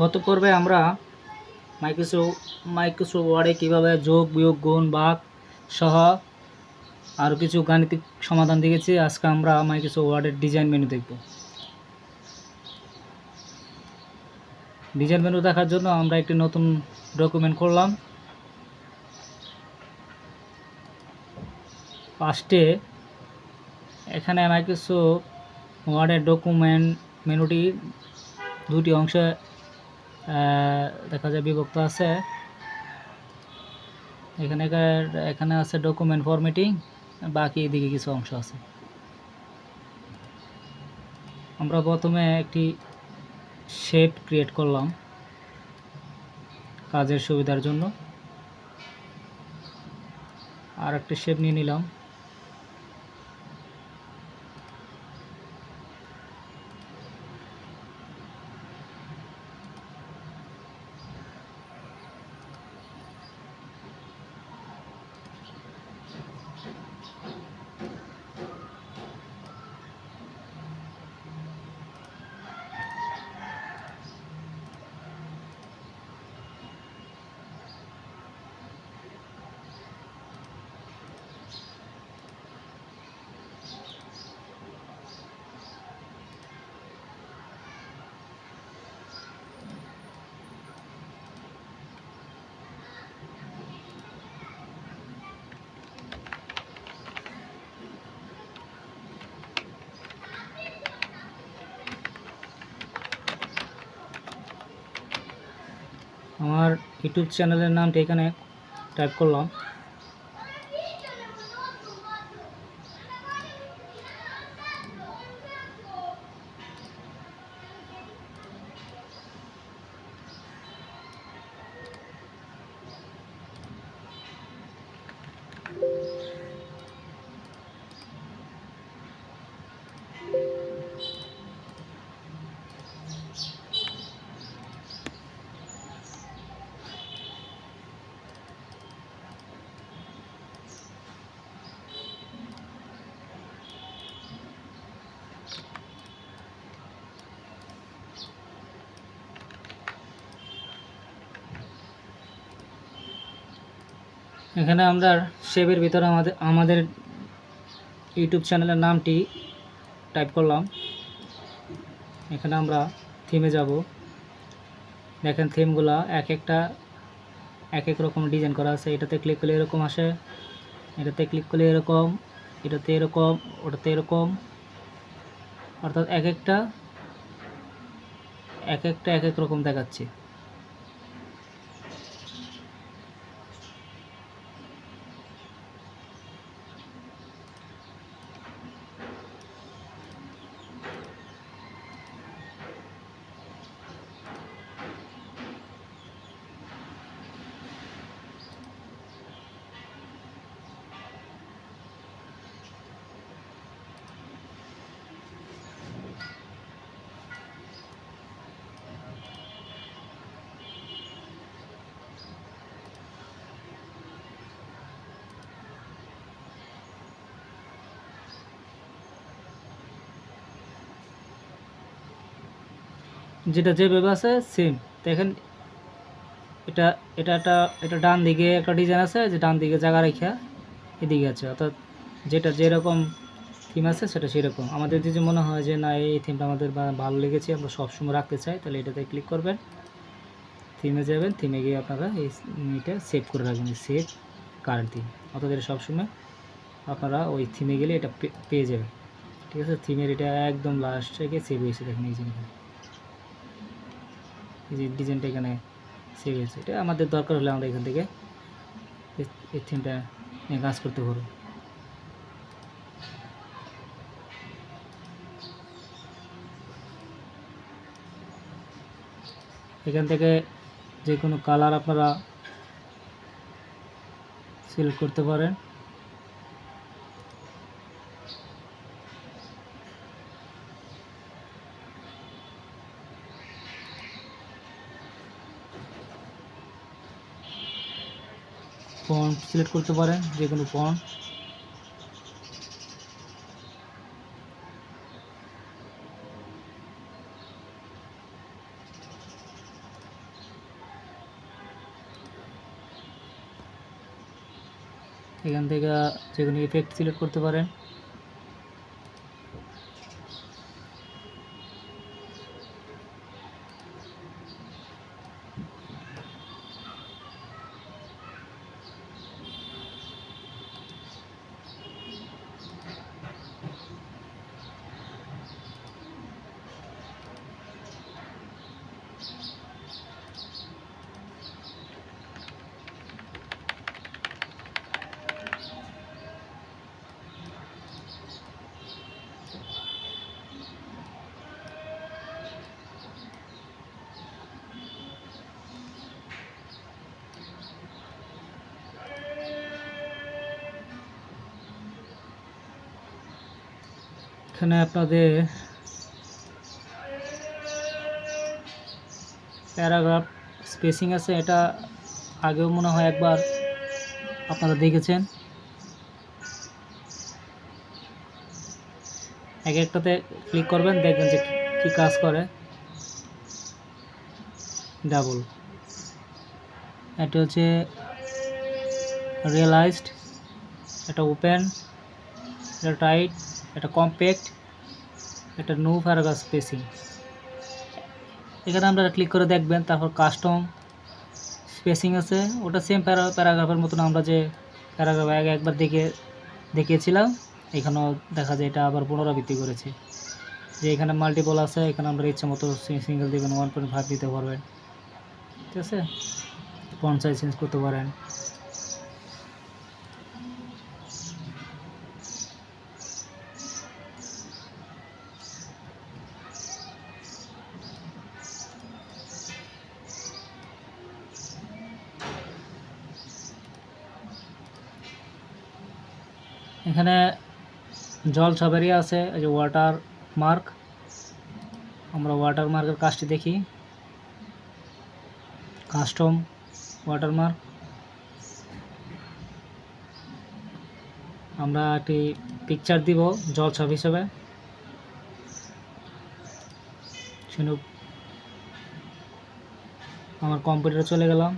গত পর্বে আমরা মাইক্রোসফট ওয়ার্ডে কীভাবে যোগ বিয়োগ গুণ ভাগ সহ আরও কিছু গাণিতিক সমাধান দেখেছি। আজকে আমরা মাইক্রোসফট ওয়ার্ডের ডিজাইন মেনু দেখব। ডিজাইন মেনু দেখার জন্য আমরা একটি নতুন ডকুমেন্ট করলাম। ফার্স্টে এখানে মাইক্রোসফট ওয়ার্ডের ডকুমেন্ট মেনুটি দুটি অংশে দেখা যায় বিভক্ত আছে। এখানে আছে ডকুমেন্ট ফরম্যাটিং, বাকি এদিকে কিছু অংশ আছে। আমরা প্রথমে একটি শেপ ক্রিয়েট করলাম কাজের সুবিধার জন্য, আর একটা শেপ নিয়ে নিলাম। আমার ইউটিউব চ্যানেলের নামটা এখানে টাইপ করলাম। এখানে আমরা শেপের ভিতরে আমাদের ইউটিউব চ্যানেলের নামটি টাইপ করলাম। এখানে আমরা থিমে যাব। দেখেন থিমগুলো এক এক রকম ডিজাইন করা আছে। এটাতে ক্লিক করলে এরকম আসে, এটাতে ক্লিক করলে এরকম, এটাতে এরকম, ওটাতে এরকম, অর্থাৎ এক একটা এক এক রকম দেখাচ্ছে। যেটা যেভাবে আছে সেম। দেখেন এটা ডান দিকে একটা ডিজাইন আছে, যে ডান দিকে জায়গা রেখা এদিকে আছে, অর্থাৎ যেটা যেরকম থিম আছে সেটা সেরকম। আমাদের যদি মনে হয় যে না এই থিমটা আমাদের ভালো লেগেছে, আমরা সবসময় রাখতে চাই, তাহলে এটাতে ক্লিক করবেন, থিমে যাবেন, থিমে গিয়ে আপনারা এটা সেভ করে রাখবেন, সেভ কারেন্ট থিম। অর্থাৎ এটা সবসময় আপনারা ওই থিমে গেলে এটা পেয়ে যাবেন। ঠিক আছে, থিমের এটা একদম লাস্ট থেকে সেভ হয়েছে। দেখেন এই যে ডিজাইনটা এখানে সেভ হয়েছে। এটা আমাদের দরকার হলে আমরা এখান থেকে এই থিমটা নিয়ে কাজ করতে পারবো। এখান থেকে যে কোনো কালার আপনারা সিলেক্ট করতে পারেন। ফন্ট সিলেক্ট করতে পারেন, যে কোনো ফন্ট। এখান থেকে যে কোনো ইফেক্ট সিলেক্ট করতে পারেন। এখানে আপনাদের প্যারাগ্রাফ স্পেসিং আছে, এটা আগেও মনে হয় একবার আপনারা দেখেছেন। এক একটাতে ক্লিক করবেন, দেখবেন যে কী কাজ করে। ডাবল, এটা হচ্ছে রিয়েলাইজড, এটা ওপেন, এটা টাইট, এটা কম্প্যাক্ট, এটা নো প্যারাগ্রাফ স্পেসিং। এখানে আপনারা ক্লিক করে দেখবেন। তারপর কাস্টম স্পেসিং আছে, ওটা সেম প্যারাগ্রাফের মতন আমরা যে প্যারাগ্রাফ আগে একবার দেখিয়েছিলাম, এখানেও দেখা যায় এটা আবার পুনরাবৃত্তি করেছে। যে এখানে মাল্টিপল আছে, এখানে আমরা ইচ্ছা মতো সিঙ্গেল দেবেন, 1.5 দিতে পারবেন, ঠিক আছে। ফন্ট সাইজ চেঞ্জ করতে পারেন। এখানে জল ছবেরিয়া আছে, এই যে ওয়াটার মার্ক। আমরা ওয়াটার মার্কের কাজটি দেখি। কাস্টম ওয়াটার মার্ক, আমরা একটি পিকচার দিব জল ছবি হিসেবে। শুনুন, আমার কম্পিউটারে চলে গেলাম।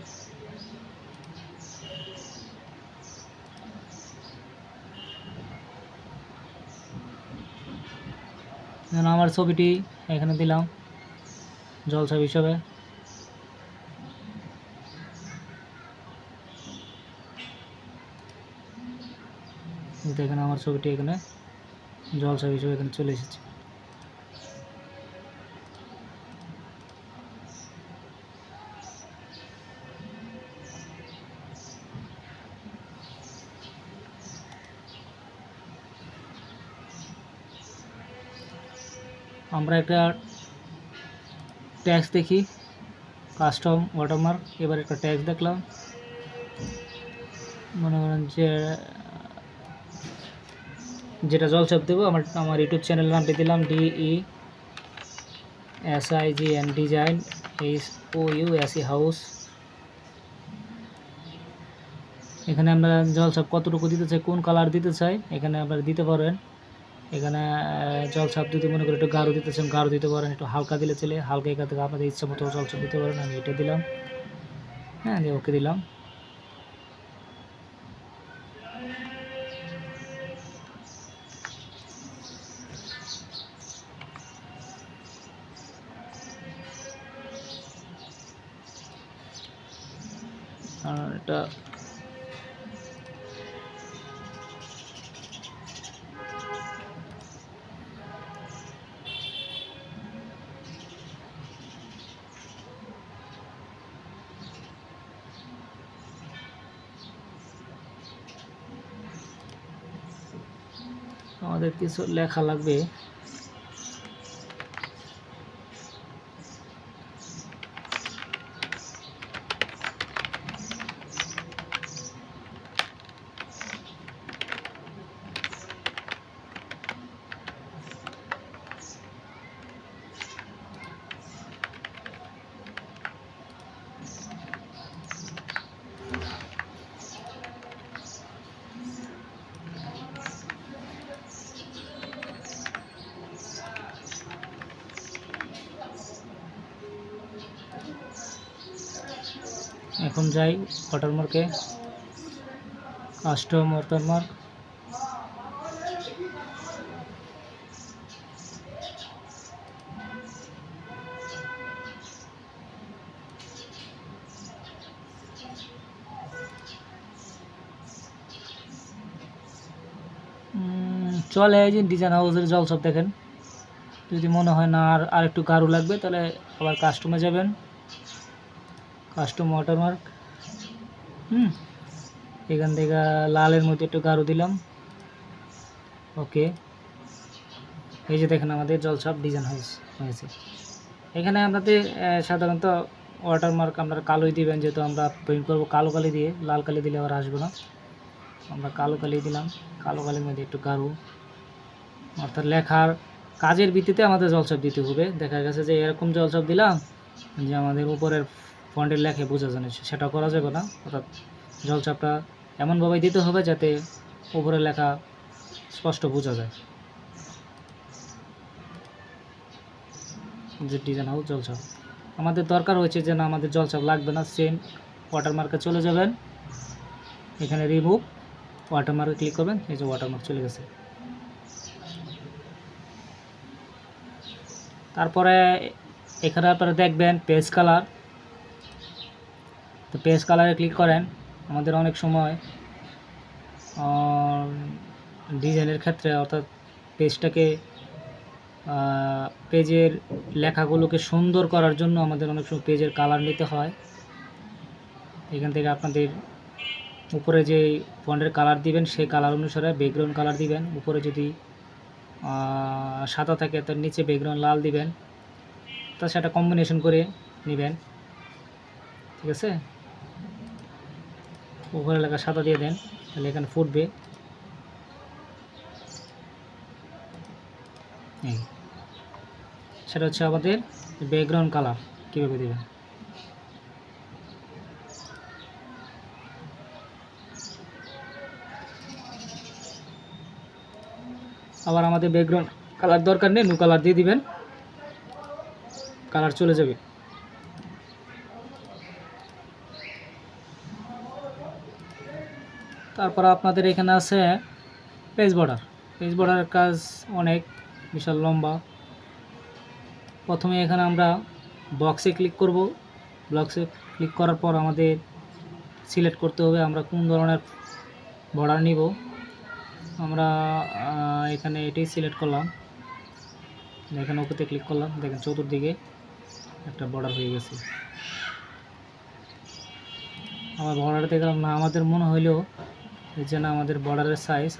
আমার ছবিটি এখানে দিলাম জল ছবি হিসেবে। দেখেন আমার ছবিটি এখানে জল ছবি হিসেবে এখানে চলে এসেছে। আমরা একটা ট্যাক্স দেখি, কাস্টম ওয়াটারমার্ক। এবার একটা ট্যাক্স দেখলাম, মনে করেন যে যেটা জলছাপ দেবো, আমার ইউটিউব চ্যানেলের নামটি দিলাম DESIGN, ডিজাইন HOUSE হাউস। এখানে আমরা জলছাপ কতটুকু দিতে চাই, কোন কালার দিতে চাই, এখানে আপনারা দিতে পারেন। এখানে জলছাপ যদি মনে করি একটু গাঢ় দিতে চান গাঢ় দিতে পারেন, একটু হালকা দিলে চলে হালকা। এখান থেকে আপনাদের ইচ্ছা মতো জলছাপ দিতে পারেন। আমি এটা দিলাম, হ্যাঁ, দিয়ে ওকে দিলাম। আর এটা আমাদের কিছু লেখা লাগবে। এখন যাই ওয়াটারমার্কে, কাস্টম ওয়াটারমার্ক, চলে এই যে ডিজাইন হাউসের জলছপ দেখেন। যদি মনে হয় না আর একটু গাঢ় লাগবে তাহলে আবার কাস্টমে যাবেন, কাস্টম ওয়াটারমার্ক। এখান থেকে লালের মধ্যে একটু গাঢ় দিলাম। ওকে, এই যে দেখেন আমাদের জলছপ ডিজাইন হাউস হয়েছে। এখানে আপনাদের সাধারণত ওয়াটারমার্ক আপনারা কালোই দিবেন, যেহেতু আমরা প্রিন্ট করবো কালো কালি দিয়ে, লাল কালি দিলে আবার আসবে না। আমরা কালো কালি দিলাম, কালো কালির মধ্যে একটু গাঢ়, অর্থাৎ লেখার কাজের ভিত্তিতে আমাদের জলছপ দিতে হবে। দেখা গেছে যে এরকম জলছপ দিলাম যে আমাদের উপরের ফন্টের লেখে বোঝা যায় না, সেটা করা যাবে না। অর্থাৎ জলছপটা এমনভাবে দিতে হবে যাতে উপরের লেখা স্পষ্ট বোঝা যায়। যে ডিজাইন হাউস জলছপ আমাদের দরকার হয়েছে যে না আমাদের জলছপ লাগবে না, সেম ওয়াটারমার্কে চলে যাবেন। এখানে রিমুভ ওয়াটারমার্কে ক্লিক করবেন, এই যে ওয়াটারমার্ক চলে গেছে। তারপরে এখানে আপনারা দেখবেন পেজ কালার, তো পেজ কালারে ক্লিক করেন। আমাদের অনেক সময় ডিজাইনের ক্ষেত্রে অর্থাৎ পেজটাকে পেজের লেখাগুলোকে সুন্দর করার জন্য আমাদের অনেক সময় পেজের কালার নিতে হয়। এখান থেকে আপনাদের উপরে যে ফন্টের কালার দিবেন সেই কালার অনুসারে ব্যাকগ্রাউন্ড কালার দিবেন। উপরে যদি সাদা থাকে তার নিচে ব্যাকগ্রাউন্ড লাল দিবেন, তা সেটা কম্বিনেশন করে নেবেন, ঠিক আছে। উপরে লেখা সাদা দিয়ে দেন, তাহলে এখানে ফুটবে। সেটা হচ্ছে আমাদের ব্যাকগ্রাউন্ড কালার কীভাবে দেবেন। আবার আমাদের ব্যাকগ্রাউন্ড কালার দরকার নেই, নো কালার দিয়ে দিবেন, কালার চলে যাবে। তারপর আপনাদের এখানে আছে পেজ বর্ডার। পেজ বর্ডারের কাজ অনেক বিশাল লম্বা। প্রথমে এখানে আমরা বক্সে ক্লিক করব। বক্সে ক্লিক করার পর আমাদের সিলেক্ট করতে হবে আমরা কোন ধরনের বর্ডার নিব। আমরা এখানে এটাই সিলেক্ট করলাম, এখানে ওকেতে ক্লিক করলাম। দেখেন চতুর্দিকে একটা বর্ডার হয়ে গেছে। আমার বর্ডার দেখলাম না, আমাদের মনে হইলেও যে না আমাদের বর্ডারের সাইজ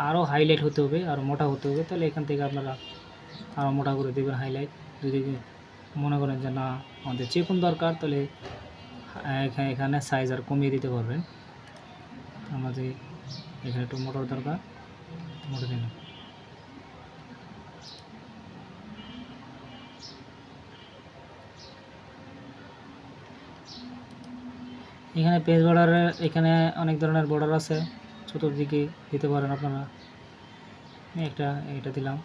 আরও হাইলাইট হতে হবে, আরও মোটা হতে হবে। তাহলে এখান থেকে আপনারা আরও মোটা করে দেবেন হাইলাইট। যদি মনে করেন যে না আমাদের চিকন দরকার, তাহলে এখানে সাইজ আর কমিয়ে দিতে পারবেন। আমাদের এখানে একটু মোটার দরকার, মোটা দিন। এখানে পেজ বর্ডারে এখানে অনেক ধরনের বর্ডার আছে, চতুর্দিকে দিতে পারেন আপনারা। এটা দিলাম।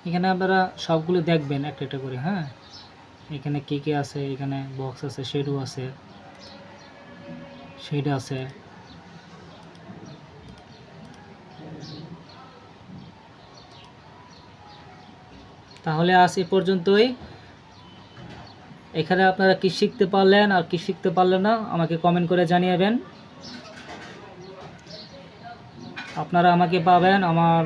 এখানে আপনারা সবগুলো দেখবেন একটা একটা করে। হ্যাঁ, এখানে কি আছে, এখানে বক্স আছে, শেডো আছে, শেড আছে। তাহলে আজ এ পর্যন্তই। এখানে আপনারা কি শিখতে পারলেন আর কি শিখতে পারলেন না আমাকে কমেন্ট করে জানিয়েবেন। আপনারা আমাকে পাবেন, আমার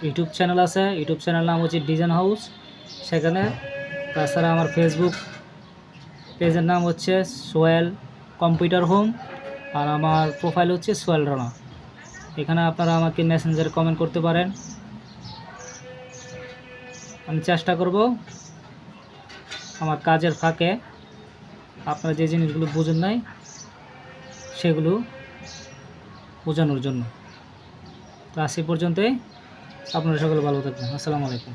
ইউটিউব চ্যানেল আছে, ইউটিউব চ্যানেল নাম হচ্ছে ডিজাইন হাউস, সেখানে। তাছাড়া আমার ফেসবুক পেজের নাম হচ্ছে সোহেল কম্পিউটার হোম, আর আমার প্রোফাইল হচ্ছে সোহেল রানা। এখানে আপনারা আমাকে মেসেঞ্জারে কমেন্ট করতে পারেন। আমি চেষ্টা করব আমার কাজের ফাঁকে আপনারা যে জিনিসগুলো বুঝেন নাই সেগুলো বোঝানোর জন্য। তো আজ এই পর্যন্তই। আপনারা সকলে ভালো থাকবেন। আসসালামু আলাইকুম।